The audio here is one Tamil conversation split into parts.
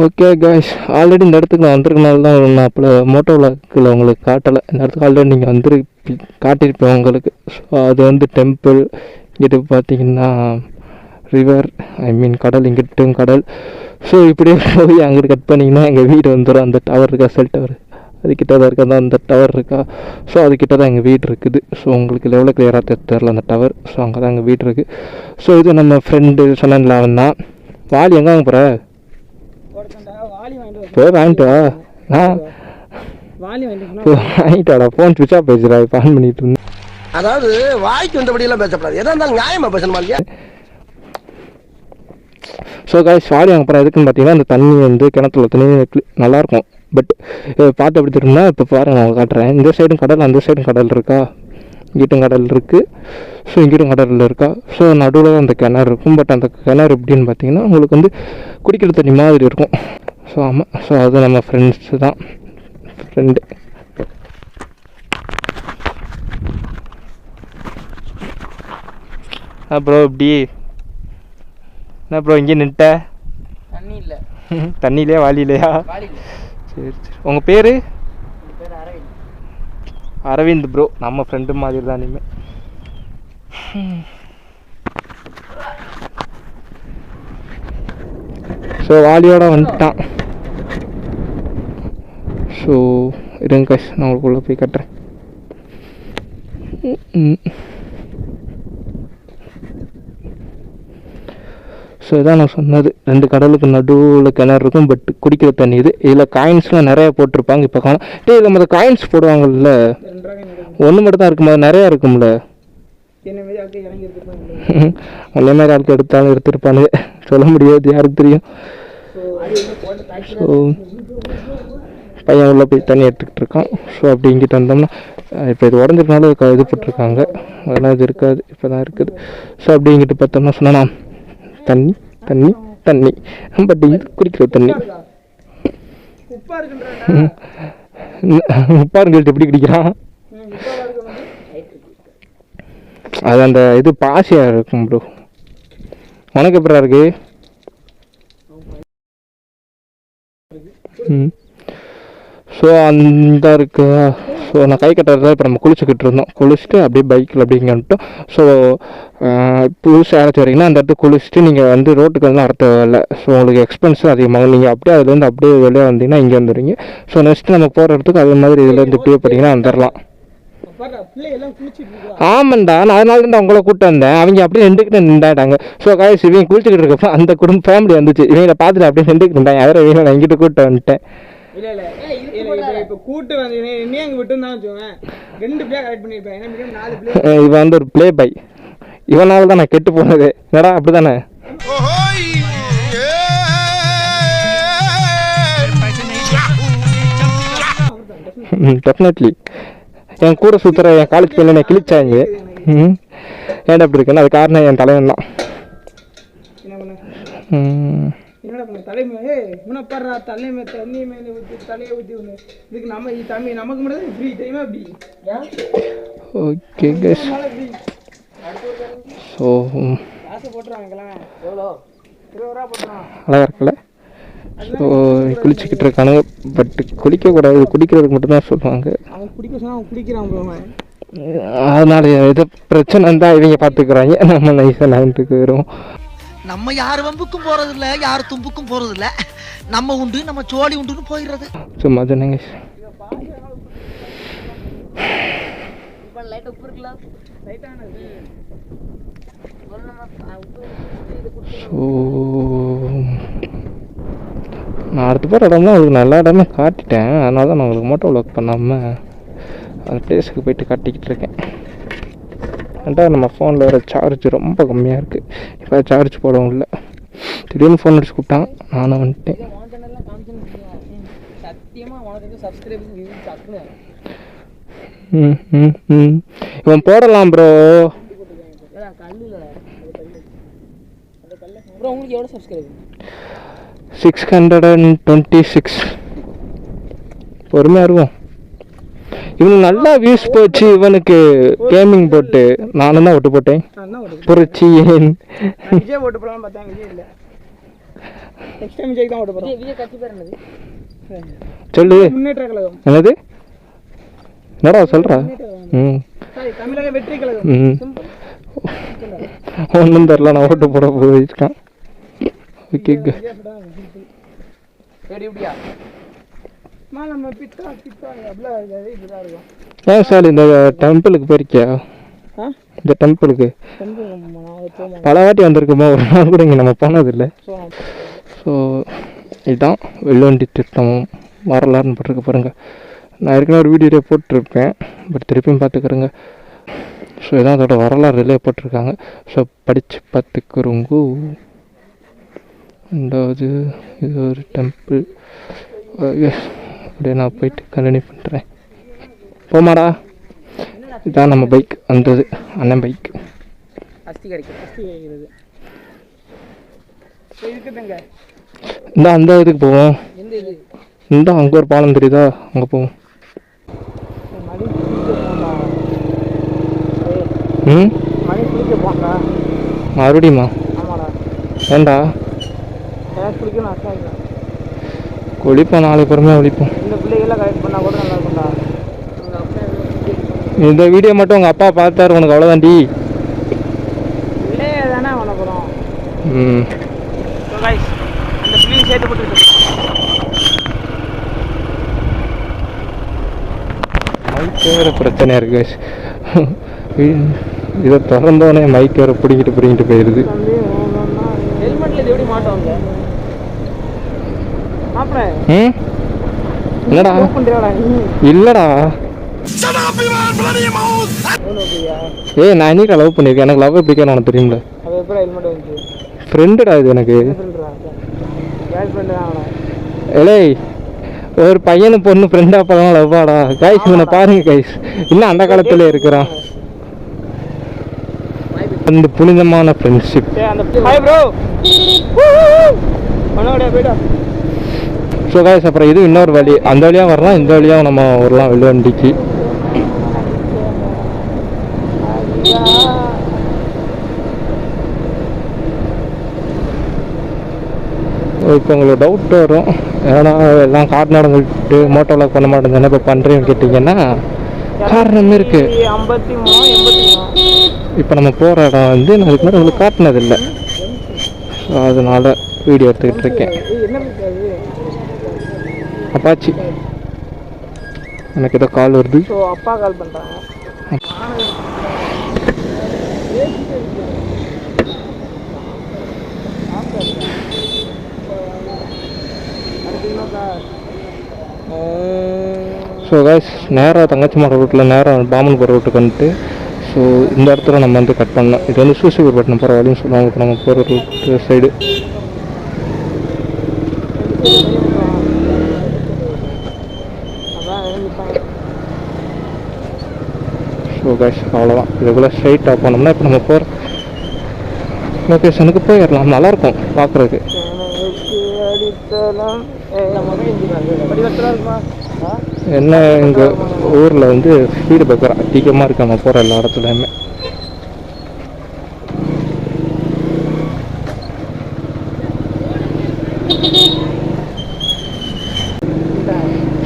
ஓகே கைஸ், ஆல்ரெடி இந்த இடத்துக்கு நான் வந்திருக்கனால தான் நான் அப்போ மோட்டோ விளாக்கில் உங்களுக்கு காட்டலை. இந்த இடத்துக்கு ஆல்ரெடி நீங்கள் காட்டியிருப்பேன் உங்களுக்கு. ஸோ அது வந்து டெம்பிள். இங்கிட்டு பார்த்தீங்கன்னா ரிவர், ஐ மீன் கடல், இங்கிட்டும் கடல். ஸோ இப்படியே போய் அங்கிட்டு கட் பண்ணிங்கன்னா எங்கள் வீடு வந்துடும். அந்த டவர் இருக்கா, செல் டவர், அதுக்கிட்ட தான் இருக்கா, அந்த டவர் இருக்கா. ஸோ அதுக்கிட்ட தான் எங்கள் வீடு இருக்குது. ஸோ உங்களுக்கு எவ்வளோ கிளியராக தெரில அந்த டவர். ஸோ அங்கே தான் எங்கள் வீடு இருக்குது. ஸோ இது நம்ம ஃப்ரெண்டு சொன்னேன்ல, அவன் தான். வாலி எங்கே வாங்க போகிற? போய் வாங்கிட்டு வா. வாங்கிட்டு வாடா. ஃபோன் சுவிட்ச் ஆஃப் பேசுகிறா, இப்போ ஆன் பண்ணிட்டு இருந்தேன். அதாவது வாய்க்கு வந்தபடியெல்லாம் பேசப்படாது, எதா இருந்தாலும் நியாயமா பேசணுமா இல்லையா? ஸோ காய்ஸ், வாலி வாங்க போகிறேன். எதுக்குன்னு பார்த்தீங்கன்னா அந்த தண்ணி வந்து கிணத்துல தண்ணி நல்லாயிருக்கும். பட் பார்த்து எப்படி தெரியும்னா, இப்போ பாருங்க நான் காட்டுறேன். இந்த சைடும் கடல், அந்த சைடும் கடல் இருக்கா, இங்கிட்டும் கடல் இருக்குது. ஸோ இங்கிட்டும் கடலில் இருக்கா. ஸோ நடுவில் தான் அந்த கிணறு இருக்கும். பட் அந்த கிணறு எப்படின்னு பார்த்தீங்கன்னா உங்களுக்கு வந்து குடிக்கிற தண்ணி மாதிரி இருக்கும். ஸோ ஆமாம், ஸோ அது நம்ம ஃப்ரெண்ட்ஸு தான். Friend bro. இப்படி என்ன ப்ரோ இங்கே நின்ட்ட? தண்ணி இல்லை. தண்ணியிலையா, வாலிலையா? சரி சரி. உங்கள் பேர்? அரவிந்த் ப்ரோ. நம்ம ஃப்ரெண்டு மாதிரி தான் இனிமேல். ஸோ வாலியோட வந்துட்டான். ஸோ இருங்க நான் உங்களுக்குள்ளே போய் கட்டுறேன். ஸோ இதான் நான் சொன்னது, 2 கடலுக்கு நடுவில் கிணறு இருக்கும். பட் குடிக்கிற தண்ணி இது. இதில் காயின்ஸ்லாம் நிறையா போட்டிருப்பாங்க. இப்போ காணும் இதில் மற்ற காயின்ஸ் போடுவாங்கல்ல, ஒன்று மட்டும் தான் இருக்கும், அது நிறையா இருக்கும்ல. அதே மாதிரி ஆளுக்கு எடுத்தாலும் எடுத்துருப்பானுங்க, சொல்ல முடியாது, யாருக்கு தெரியும். ஸோ பையன் உள்ளே போய் தண்ணி எடுத்துக்கிட்டு இருக்கான். ஸோ அப்படி இங்கிட்ட வந்தோம்னா, இப்போ இது உடஞ்சிருக்கனால இது போட்டிருக்காங்க, அதெல்லாம் இது இருக்காது, இப்போ தான் இருக்குது. ஸோ அப்படி இங்கிட்டு பார்த்தோம்னா சொன்னா தண்ணி தண்ணி தண்ணி. பட் இது குடிக்கிற தண்ணி. உப்பாருன்னு சொல்லிட்டு எப்படி குடிக்கிறான்? அது அந்த இது பாசியாக இருக்கும் ப்ரோ. உனக்கு எப்படா இருக்கு? ஸோ அந்த இருக்கு. ஸோ நான் கை கட்டுறதா இப்போ நம்ம குளிச்சுக்கிட்டு இருந்தோம். குளிச்சுட்டு அப்படியே பைக்கில் அப்படிங்க வந்துட்டோம். ஸோ புதுசாக யாராச்சும் வரீங்கன்னா அந்த இடத்துக்கு குளிச்சுட்டு நீங்கள் வந்து ரோட்டுக்கு வந்து அடுத்த இல்லை. ஸோ உங்களுக்கு எக்ஸ்பென்ஸும் அதிகமாகும். நீங்கள் அப்படியே அதுலேருந்து அப்படியே வெளியே வந்தீங்கன்னா இங்கே வந்துடுவீங்க. ஸோ நெக்ஸ்ட்டு நம்ம போகிற இடத்துக்கு அதே மாதிரி இதுலேருந்து இப்படியே பார்த்தீங்கன்னா வந்துடலாம். ஆமாண்டா, நான் அதனால தான் உங்களை கூப்பிட்டு வந்தேன். அவங்க அப்படியே நின்றுக்கிட்டு நின்றாட்டாங்க. ஸோ காய்ச்சி இவங்க குளிச்சுக்கிட்டு இருக்கப்போ அந்த குடும்ப ஃபேமிலி வந்துச்சு. இவங்களை பார்த்துட்டு அப்படியே நின்றுக்கிட்டு இருந்தாங்க. யாரும் இவங்க நான் இங்கிட்ட கூப்பிட்டு வந்துட்டேன். இவன் வந்து ஒரு பிளே பாய். இவனால தான் நான் கெட்டு போனது. என்னடா அப்படிதானே? டெஃபினெட்லி என் கூட சுற்றுற என் காலேஜ் பையன் என்னை கிழிச்சாங்க. ஏன்டா அப்படி இருக்குன்னு அது காரணம் என் தலைவன் தான். ஓகே கைஸ், ஸோ அழகாக இருக்குல்ல? ஸோ குளிச்சுக்கிட்டு இருக்கானுங்க. பட் குளிக்கக்கூடாது, குடிக்கிறதுக்கு மட்டும்தான் சொல்லுவாங்க. அதனால எது பிரச்சனை இருந்தால் இவங்க பார்த்துக்கிறாங்க, நம்ம நைஸாக நைன்ட்டுக்கு வரும். நம்ம யார் வம்புக்கும் போறது இல்லை, யார் தும்புக்கும் போறது இல்லை. நம்ம உண்டு, நம்ம சோழி உண்டுன்னு போயிடுறது. சும்மா சொன்னீங்க. ஸோ நான் அடுத்த போகிற இடம்லாம் உங்களுக்கு நல்ல இடமே காட்டிட்டேன். அதனால தான் நான் உங்களுக்கு மோட்டோ விளாக் பண்ணாமல் அந்த பிளேஸுக்கு போயிட்டு காட்டிக்கிட்டு இருக்கேன். ரெண்டாவது நம்ம ஃபோனில் வர சார்ஜ் ரொம்ப கம்மியாக இருக்குது. இப்போ சார்ஜ் போடவும் இல்லை. திடீர்னு ஃபோன் அடிச்சு கூப்பிட்டான், நானும் வந்துட்டேன். இவன் போடலாம் ப்ரோ. உங்களுக்கு எவ்வளோ சப்ஸ்கிரைபர்? 626. பொறுமையாக இருக்கும். இவனுக்கு நல்லா வியூஸ் போச்சு. இவனுக்கு கேமிங் போட்டு நானும் தான் ஓட்டு போட்டேன். புரட்சி நெக்ஸ்ட் டைம் விஜய் தான் ஓட்ட போகிறோம். விஜய் கட்சி பேர் என்னது? சொல்லு. முன்னேற்ற கழகம். என்னது? என்னடா சொல்கிறா? தமிழக வெற்றி கழகம். ஒன்றும் தெரில, நான் ஓட்டு போட போயிருக்கேன். ஓகே ஏன் சார் இந்த டெம்பிளுக்கு போயிருக்கியா? இந்த டெம்பிளுக்கு பல வாட்டி வந்திருக்குமா, ஒரு நாள் கூட இங்கே நம்ம போனதில்லை. ஸோ இதுதான் வெள்ளுவண்டி திட்டமும் வரலாறுன்னு போட்டிருக்க பாருங்கள். நான் ஏற்கனவே ஒரு வீடியோவில் போட்டிருப்பேன், பட் திருப்பியும் பார்த்துக்கிறேங்க. ஸோ இதான் அதோட வரலாறு இதிலே போட்டிருக்காங்க. ஸோ படித்து பார்த்துக்கிறோங்க. ரெண்டாவது இது ஒரு டெம்பிள். அப்படியே நான் போயிட்டு கண்டினியூ பண்ணுறேன். போமாடா. இதுதான் நம்ம பைக் வந்தது, அண்ணன் பைக். இந்த அந்த இதுக்கு போவோம். இந்த அங்கே ஒரு பாலம் தெரியுதா, அங்கே போவோம். ம் மறுபடியுமா? ஏண்டா குளிப்போம், நாளைக்கு பொறுமையாக குளிப்போம். இந்த வீடியோ மட்டும் உங்கள் அப்பா பார்த்தாரு உனக்கு, அவ்வளோதான்டி. ம் மைக் வேறு பிரச்சனையாக இருக்கு. இதை திறந்தோடனே மைக் வேறு பிடிங்கிட்டு போயிடுது. என்னடா? இல்லடா. ஏய் நான் என்னைக்கு லவ் பண்ணியிருக்கேன், எனக்கு லவ் பிடிக்காது உனக்கு தெரியும்ல. ஃப்ரெண்டுடா இது எனக்கு. ஏய் ஒரு பையனு பொண்ணு ஃப்ரெண்டாக போகலாம் லவ்வாடா கைஸ். இவனை பாருங்க கைஸ், இன்னும் அந்த காலத்துல இருக்கிறான். அந்த புனிதமான ஃப்ரெண்ட்ஷிப். ஸோ கைஸ் அப்புறம் இது இன்னொரு வழி, அந்த வழியாக வரலாம், இந்த வழியாக நம்ம வரலாம் வெள்ளுவண்டிக்கு. இப்போ உங்களுக்கு டவுட் வரும், ஏன்னா எல்லாம் கார்டு விட்டு மோட்டோவில் பண்ண மாட்டேங்குது, என்ன இப்போ பண்ணுறேன்னு கேட்டிங்கன்னா காரணம் இருக்குது. இப்போ நம்ம போகிற இடம் வந்து நான் இதுக்கு மேலே உங்களுக்கு காட்டினதில்லை, ஸோ அதனால் வீடியோ எடுத்துக்கிட்டு இருக்கேன். அப்பாச்சி எனக்கு ஏதோ கால் வருது. அப்பா கால் பண்ணுறாங்க. ஸோ கைஸ் நேராக தங்கச்சி மாட ரூட்டில் நேராக பாமன் போகிற ரூட்டுக்கு வந்துட்டு, ஸோ இந்த இடத்துல நம்ம வந்து கட் பண்ணோம். இது வந்து சூசிபுரப்பட்டினம் போகிற வழின்னு சொல்லுவாங்க. இப்போ நம்ம போகிற ரூட்டு சைடு. ஸோ கைஸ் அவ்வளோதான், இதுக்குள்ளே ஸ்ட்ரைட்டாக போனோம்னா இப்போ நம்ம போகிற லொக்கேஷனுக்கு போயிடலாம். நல்லாயிருக்கும் பார்க்குறதுக்கு. என்ன எங்கள் ஊரில் வந்து ஸ்பீடு பிரேக்கர் அதிகமாக இருக்கு நம்ம போகிற எல்லா இடத்துலையுமே.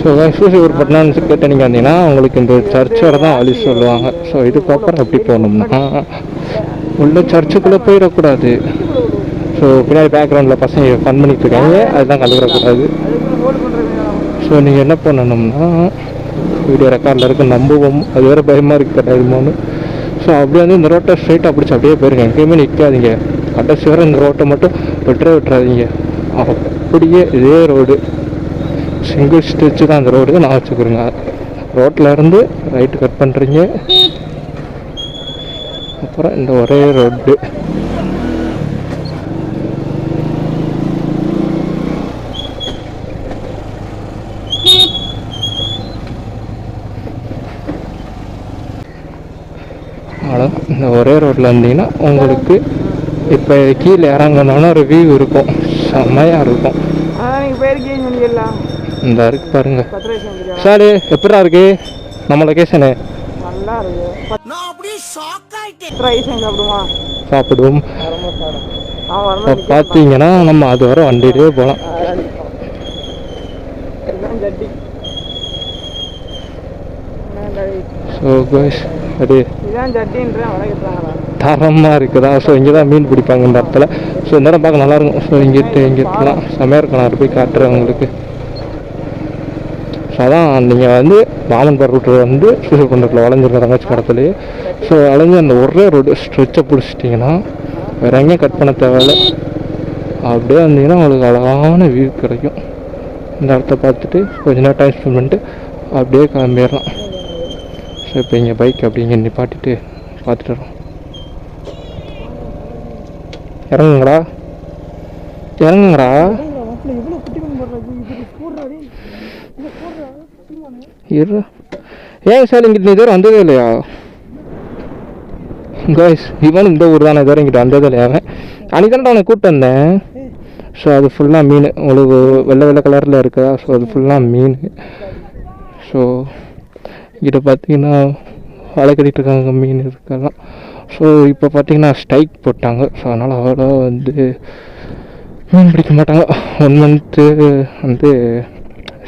ஸோ சூசிபுரப்பட்டினம் கேட்டு நீங்கள் வந்தீங்கன்னா உங்களுக்கு இந்த சர்ச்சோட தான் வழி சொல்லுவாங்க. ஸோ இதுக்கப்புறம் எப்படி போகணும்னா உள்ள சர்ச்சுக்குள்ளே போயிடக்கூடாது. ஸோ பின்னாடி பேக்ரவுண்டில் பசங்க ஃபன் பண்ணிட்டு இருக்காங்க, அதுதான் கண்டுக்கிடக்கூடாது. ஸோ நீங்கள் என்ன பண்ணணும்னா வீடியோ ரெக்கார்டில் இருக்க நம்புவோம், அது வேறு பயமாக இருக்குது கிடையாதுமோன்னு. ஸோ அப்படியே வந்து இந்த ரோட்டை ஸ்ட்ரைட்டாக பிடிச்சி அப்படியே போயிருங்க, எங்கேயுமே நிற்காதீங்க. கடைசி வரை இந்த ரோட்டை மட்டும் விட்டுறாதீங்க. அப்படியே இதே ரோடு சிங்கிள் ஸ்டிச்சு தான் அந்த ரோடு நான் வச்சுக்கிறேங்க. ரோட்டில் இருந்து ரைட்டு கட் பண்ணுறீங்க, அப்புறம் இந்த ஒரே ரோடு. அவ்வளோ இந்த ஒரே ரோட்டில் இருந்தீங்கன்னா உங்களுக்கு இப்போ கீழே இறங்கணுன்னா ஒரு வியூ இருக்கும், செம்மையாக இருக்கும். இந்த இருக்கு பாருங்க சார், எப்படா இருக்கு நம்ம லொகேஷனு? நல்லா இருக்கு. சாப்பிடுவோம். வரும்போது பார்த்தீங்கன்னா நம்ம அது வரை வண்டியிலே போகலாம். இதுதான் ஜட்டி. ஸோ கைஸ் அது இதுதான் ஜட்டின்றேன் வளைக்கிறாங்களா? தரமாக இருக்குதா. ஸோ இங்கே தான் மீன் பிடிப்பாங்க இந்த இடத்துல. ஸோ இந்த இடம் பார்க்க நல்லாயிருக்கும். ஸோ இங்கேலாம் செமையாக இருக்கும். நான் போய் காட்டுறேன் உங்களுக்கு. ஸோ அதான் நீங்கள் வந்து வாமன்பர் ரூட்டு வந்து ஸ்ரீவைகுண்டத்தில் வளைஞ்சிருக்க தங்கச்சி படத்துலேயே. ஸோ வளைஞ்சு அந்த ஒரே ரோடு ஸ்ட்ரெச்சை பிடிச்சிட்டிங்கன்னா வேறு எங்கேயும் கட் பண்ண தேவையில்லை. அப்படியே வந்தீங்கன்னா உங்களுக்கு அழகான வியூ கிடைக்கும். இந்த இடத்த பார்த்துட்டு கொஞ்ச நேரம் டைம் ஸ்பெண்ட் பண்ணிட்டு அப்படியே கிளம்பிடலாம். ஸோ இப்போ இங்கே பைக் அப்படி இங்கே நிப்பாட்டிட்டு பார்த்துட்டு வரோம். இறங்குங்கடா இறங்குங்கடா. இரு ஏன் சார் இங்கிட்ட இதுவரை வந்ததே இல்லையா கைஸ்? இவன் இந்த ஊர் தானே இதுவரை இங்கிட்ட வந்ததே இல்லையா? அவன் அன்றைக்கி தானே அவனை கூப்பிட்டு வந்தேன். ஸோ அது ஃபுல்லாக மீன் உங்களுக்கு வெள்ளை வெள்ளை கலரில் இருக்கா. ஸோ அது ஃபுல்லாக மீன். ஸோ இங்கிட்ட பார்த்தீங்கன்னா வலை கட்டிகிட்டு இருக்காங்க மீன் இருக்கலாம். ஸோ இப்போ பார்த்தீங்கன்னா ஸ்ட்ரைக் போட்டாங்க. ஸோ அதனால் அவ்வளோ வந்து மீன் பிடிக்க மாட்டாங்க. 1 மந்த்து வந்து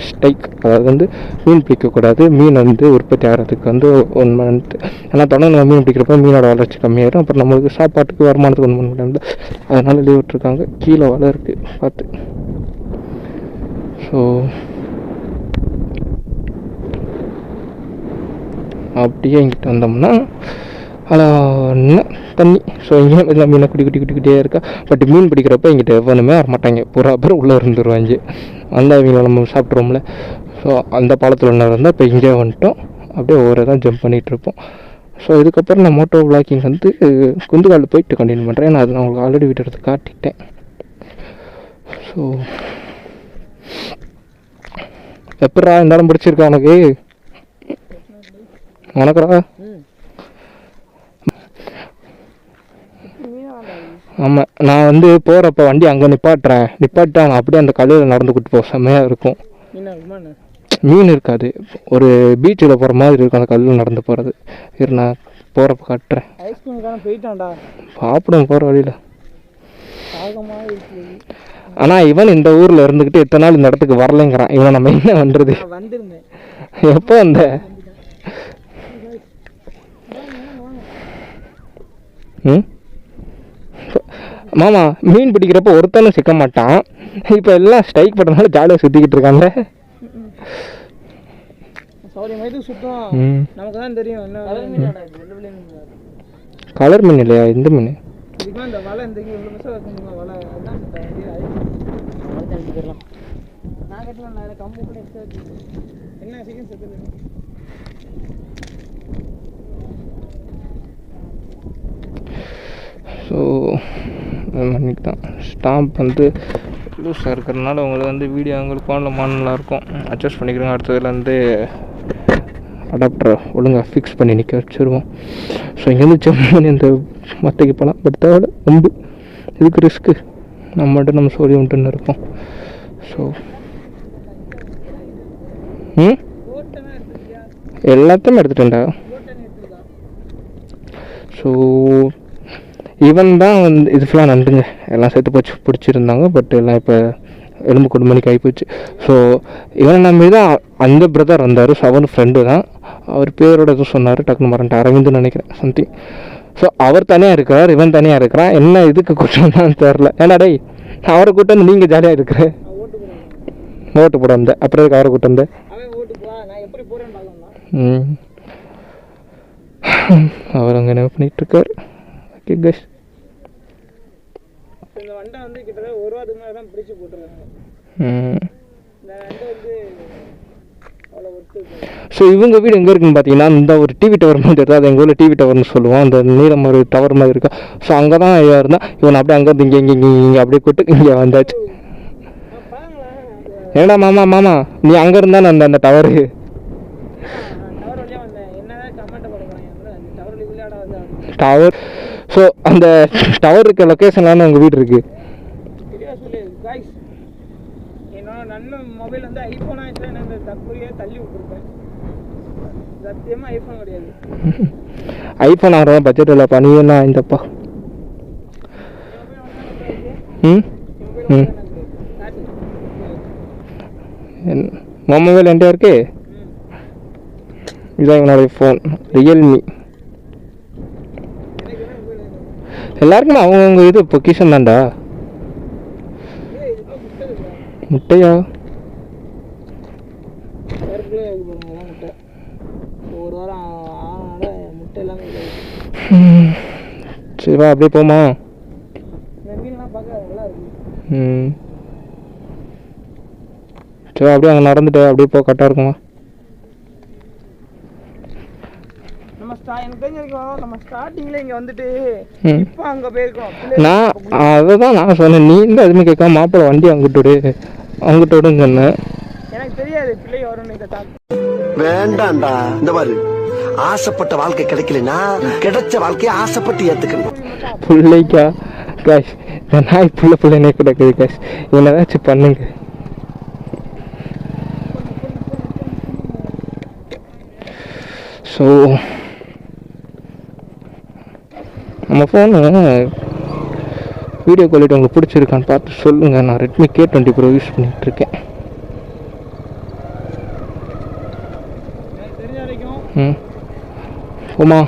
ஸ்ட்ரைக், அதாவது வந்து மீன் பிடிக்கக்கூடாது. மீன் வந்து உற்பத்தி ஆகிறதுக்கு வந்து 1 மந்த். ஏன்னா தொடர்ந்து நம்ம மீன் பிடிக்கிறப்ப மீனோட வளர்ச்சி கம்மியாயிடும். அப்புறம் நம்மளுக்கு சாப்பாட்டுக்கு வருமானத்துக்கு 1 மந்த் முடியாது. அதனால் லீவ் விட்டுருக்காங்க. கீழே வலை இருக்குது பார்த்து. ஸோ அப்படியே இங்கிட்ட வந்தோம்னா அழகான தண்ணி. ஸோ இங்கேயும் எல்லாம் மீனை குட்டிக்கிட்டே இருக்கா. பட் மீன் பிடிக்கிறப்ப இங்கிட்ட எவ்வளவுமே வரமாட்டாங்க. பூரா பேர் உள்ளே இருந்துருவாங்க. அந்த மீனை நம்ம சாப்பிட்றோம்ல. ஸோ அந்த பாலத்தில் ஒன்று இருந்தால் இப்போ இங்கே வந்துட்டோம். அப்படியே ஒவ்வொரு தான் ஜம்ப் பண்ணிகிட்ருப்போம். ஸோ இதுக்கப்புறம் நான் மோட்டோ விளாக்கிங் வந்து குந்துகாலில் போயிட்டு கண்டினியூ பண்ணுறேன். நான் அது நான் உங்களுக்கு ஆல்ரெடி வீட்டு எடுத்து காட்டிட்டேன். ஸோ எப்படா இந்த இடம் பிடிச்சிருக்கா உனக்கு? வணக்கடா. ஆமாம், நான் வந்து போகிறப்ப வண்டி அங்கே நிப்பாட்டுறேன் அவங்க அப்படியே அந்த கல்லில் நடந்து கூட்டு போக செம்மையாக இருக்கும். மீன் இருக்காது, ஒரு பீச்சில் போகிற மாதிரி இருக்கும் அந்த கல்லில் நடந்து போகிறது. இரு நான் போகிறப்ப காட்டுறேன். சாப்பிடும் போகிற வழியில். ஆனால் இவன் இந்த ஊரில் இருந்துக்கிட்டு எத்தனை நாள் இந்த இடத்துக்கு வரலைங்கிறான். இவன் நம்ம என்ன பண்ணுறது? எப்போ வந்த? மாமா மீன் பிடிக்கிறப்ப ஒருத்தனும் சிக்க மாட்டான். இப்போ எல்லாம் ஸ்ட்ரைக் பண்ணுறதுனால ஜாலியாக சுற்றிக்கிட்டு இருக்காங்க. கலர் மீன் இல்லையா? இந்த மீன் ஸோ மணிக்கு தான் ஸ்டாம்ப் வந்து லூஸாக இருக்கிறதுனால உங்களுக்கு வந்து வீடியோ உங்களுக்கு ஃபோனில் நல்லாயிருக்கும். அட்ஜஸ்ட் பண்ணிக்கிறோங்க. அடுத்ததுலேருந்து அடாப்டரை ஒழுங்காக ஃபிக்ஸ் பண்ணி நிற்க வச்சுருவோம். ஸோ இங்கேருந்து ஜம்ப் பண்ணி அந்த மட்டைக்கு போகலாம். பட் தேவை ரொம்ப இதுக்கு ரிஸ்க்கு. நம்ம சோழி உண்டுன்னு இருப்போம். ஸோ எல்லாத்தையுமே எடுத்துட்டேன்டா. ஸோ இவன் தான் வந்து இது ஃபுல்லாக நண்டுங்க எல்லாம் சேர்த்து போச்சு பிடிச்சிருந்தாங்க. பட் எல்லாம் இப்போ எலும்பு கொண்டு மணிக்கு ஆகிப்போச்சு. ஸோ இவனை நம்பி தான் அந்த பிரதர் வந்தார். ஸோ அவன் ஃப்ரெண்டு தான். அவர் பேரோட எதுவும் சொன்னார், டக்குன்னு மறந்துட்டு அரவிந்துன்னு நினைக்கிறேன் சம்திங். ஸோ அவர் தனியாக இருக்கிறார், இவன் தனியாக இருக்கிறான். என்ன இதுக்கு கூட்டம் தான் தெரில. ஏன்னா டேய் அவரை கூட்டம் வந்து நீங்கள் ஜாலியாக இருக்கிற ஓட்டு போட வந்த. அப்புறம் இதுக்கு அவரை கூட்டம் வந்த. அவர் அங்கே என்ன பண்ணிகிட்ருக்கார். ஓகே கைஸ், இந்த வண்டை வந்து கிட்டத்தட்ட 1 வாரத்துக்கு மேலே தான் பிடிச்சி போட்டுருக்காங்க. இந்த வண்டை வந்து அவ்வளோ ஒர்த்து. ஸோ இவங்க வீடு எங்கே இருக்குன்னு பார்த்தீங்கன்னா இந்த ஒரு டிவி டவர் மாதிரி இருக்குது. அது எங்கள் ஊரில் டிவி டவர்னு சொல்லுவோம். அந்த நீளம் ஒரு டவர் மாதிரி இருக்கா. ஸோ அங்கே தான் ஐயா இருந்தால் இவன் அப்படியே அங்கேருந்து இங்கே அப்படியே கூட்டு இங்கே வந்தாச்சு. ஏடா மாமா நீ அங்கே இருந்தானே அந்த டவரு. டவர். ஸோ அந்த டவர் இருக்க லொக்கேஷன்லாம் உங்கள் வீடு இருக்குது. என்னோட நண்பன் மொபைல் வந்து ஐஃபோன் ஆயிடுச்சு. இந்த தப்புறையே தள்ளி விட்டுருப்பேன். சத்தியமாக ஐஃபோன் கிடையாது. ஐஃபோன் ஆகிறதா பட்ஜெட் இல்லைப்பா. நீ என்ன இந்தப்பா ம் ம் மொபைல் என்கிட்ட இருக்கு. இதுதான் என்னுடைய ஃபோன், ரியல்மி. எல்லாருக்குமே அவங்கவுங்க இது பொக்கிஷன் தான்டா. முட்டையா? ஒரு வாரம் ஆனால முட்டை எல்லாமே சரி வா அப்படியே போமா. மீன்லாம் பார்க்க நல்லா இருக்கு. ம் சரி அப்படியே அங்கே நடந்துட்டு அப்படியே போ, கரெக்டாக இருக்குமா? எனக்கு தெரிஞ்ச வரைக்கும் நம்ம ஸ்டார்டிங்ல இங்க வந்துட்டு ம். இப்போ அங்க போயிருக்கோம். நான் அதை தான் நான் சொன்னேன். நீ இந்த எதுவுமே கேட்காம மாப்பிள்ளை வண்டி அங்கிட்டு விடுன்னு சொன்னேன். எனக்கு தெரியாது பிள்ளை வரும்னு இதை தாக்கு. வேண்டாம்டா. இந்த மாதிரி ஆசைப்பட்ட வாழ்க்கை கிடைக்கலனா கிடைச்ச வாழ்க்கையை ஆசைப்பட்டு ஏத்துக்கணும். பிள்ளைக்கா காஷ்? இந்த நாய் பிள்ளைனே கிடக்குது காஷ். என்னதாச்சும் பண்ணுங்க. ஸோ நம்ம ஃபோனு வீடியோ குவாலிட்டி உங்களுக்கு பிடிச்சிருக்கான்னு பார்த்து சொல்லுங்கள். நான் ரெட்மி K20 Pro யூஸ் பண்ணிகிட்ருக்கேன். எனக்கு தெரிஞ்ச வரைக்கும் ம் ஓமா.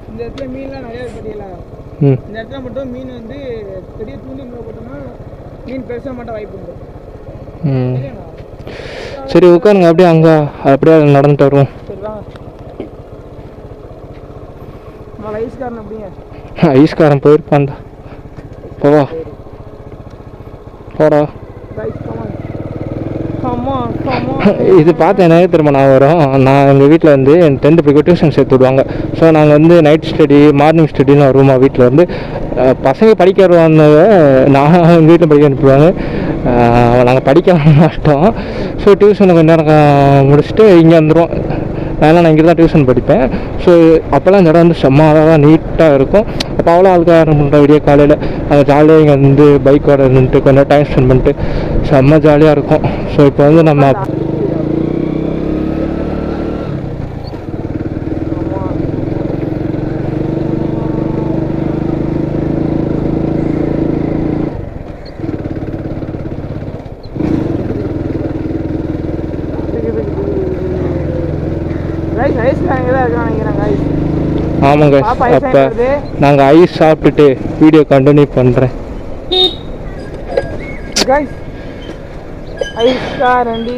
இந்த இடத்துல மீன்லாம் நிறைய தெரியல. ம் இந்த இடத்துல மட்டும் மீன் வந்து பெரிய தூண்டில் போட்டோம்னா மீன் பெருசாக மட்டும் வாய்ப்பு உண்டு. ம் சரியாண்ணா? சரி உட்காருங்க, அப்படியே நடந்துட்டு வருவோம். சரிதான். நம்மள ஐஸ்காரன் அப்படிங்க. ஐஸ்காரன் போயிருப்பான்டா. போவா போடா. இது பார்த்து எனக்கு திரும்ப நான் வரும். நான் எங்கள் வீட்டில் வந்து என் 10th படிக்க டியூஷன் சேர்த்து விடுவாங்க. ஸோ நாங்கள் வந்து நைட் ஸ்டடி மார்னிங் ஸ்டடின்னு வருவோமா வீட்டில் வந்து. பசங்க படிக்க வருவாங்க, நான் எங்கள் வீட்டில் படிக்க அனுப்புவாங்க. நாங்கள் படிக்க மாட்டோம். ஸோ டியூஷனை கொஞ்ச நேரம் முடிச்சுட்டு இங்கே வந்துடுவோம். நான் இங்கே தான் டியூஷன் படிப்பேன். ஸோ அப்போல்லாம் இந்த இடம் வந்து செம்ம அழகாக நீட்டாக இருக்கும். அப்போ அவ்வளோ ஆளுக்காக ஆரம்பிட்டோம். விடிய காலையில் அங்கே ஜாலியாக இங்கே வந்து பைக்கோட இருந்துட்டு கொஞ்சம் டைம் ஸ்பெண்ட் பண்ணிட்டு செம்ம ஜாலியாக இருக்கும். ஸோ இப்போ வந்து நம்ம ஆமாங்க. அப்போ நாங்கள் ஐஸ் சாப்பிட்டுட்டு வீடியோ கண்டினியூ பண்ணுறேன். ஐஸ்காரண்டி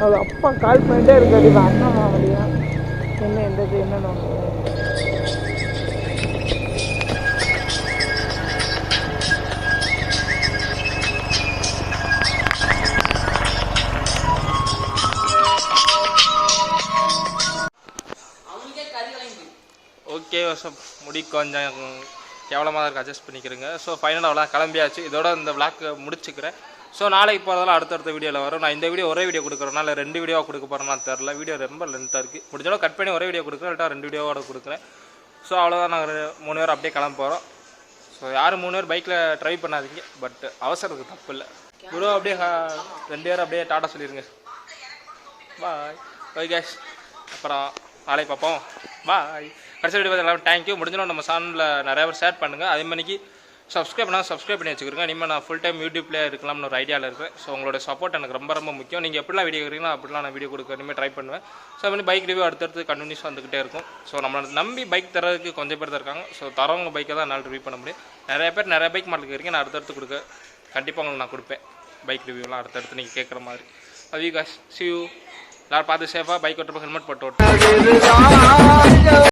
அது அப்பா கால் பண்ணிட்டே இருக்காது. இப்போ அண்ணா மாவடியா என்ன எந்தது என்னன்னு ஓகே முடி கொஞ்சம் கேவலமாக தான் இருக்குது, அட்ஜஸ்ட் பண்ணிக்கிறேங்க. ஸோ ஃபைனலாக அவ்வளோ கிளம்பியாச்சு. இதோட இந்த விளாக் முடிச்சுக்கிறேன். ஸோ நாளைக்கு போகிறதால அடுத்தடுத்த வீடியோவில் வரும். நான் இந்த வீடியோ ஒரே வீடியோ கொடுக்குறேன்னா இல்லை 2 வீடியோவாக கொடுக்க போகிறேன்னா தெரில. வீடியோ ரொம்ப லென்த்தாக இருக்குது. முடிஞ்சாலும் கட் பண்ணி ஒரே வீடியோ கொடுக்குறேன், இல்லை 2 வீடியோவோட கொடுக்குறேன். ஸோ அவ்வளோதான். நாங்கள் 3 பேர் அப்படியே கிளம்ப போகிறோம். ஸோ யாரும் 3 பேர் பைக்கில் ட்ரை பண்ணாதீங்க. பட் அவசரத்துக்கு தப்பு இல்லை. குரு அப்படியே 2 பேர் அப்படியே டாட்டா சொல்லிடுங்க. பாய் பாய் கேஷ். அப்புறம் நாளைக்கு பார்ப்போம். பாய். கடைசி வீடியோ பார்த்து எல்லாரும் தேங்க்யூ. முடிஞ்சாலும் நம்ம சேனலில் நிறைய பேர் ஷேர் பண்ணுங்கள். அதே மாதிரிக்கு சப்ஸ்கிரைப் பண்ணி வச்சுக்கிறேங்க. இனிமேல் நான் ஃபுல் டைம் யூடியூப்லேயே இருக்கலாம்னு ஒரு ஐடியாவில் இருக்கேன். ஸோ உங்களோட சப்போர்ட் எனக்கு ரொம்ப ரொம்ப முக்கியம். நீங்கள் எப்படிலாம் வீடியோ இருக்கிறீங்களோ அப்படிலாம் நான் வீடியோ கொடுக்க இனிமேல் ட்ரை பண்ணுவேன். ஸோ அது மாதிரி பைக் ரிவ்யூ அடுத்தடுத்து கண்டினியூஸ் வந்துக்கிட்டே இருக்கும். ஸோ நம்மளை நம்பி பைக் தரதுக்கு கொஞ்சம் பேர் தான் இருக்காங்க. ஸோ தரவங்க பைக்கை தான் என்னால் ரிவ்யூ பண்ண முடியும். நிறைய பேர் நிறைய பைக் மாடலுக்கு இருக்கீங்க. நான் அடுத்தடுத்து கொடுக்க கண்டிப்பாக உங்களுக்கு நான் கொடுப்பேன் பைக் ரிவ்யூலாம் அடுத்தடுத்து நீங்கள் கேட்குற மாதிரி. அது காஷ் சி யூ. எல்லாரும் பார்த்து சேஃபாக பைக் ஓட்டுறப்ப ஹெல்மெட் போட்டு ஓட்டு.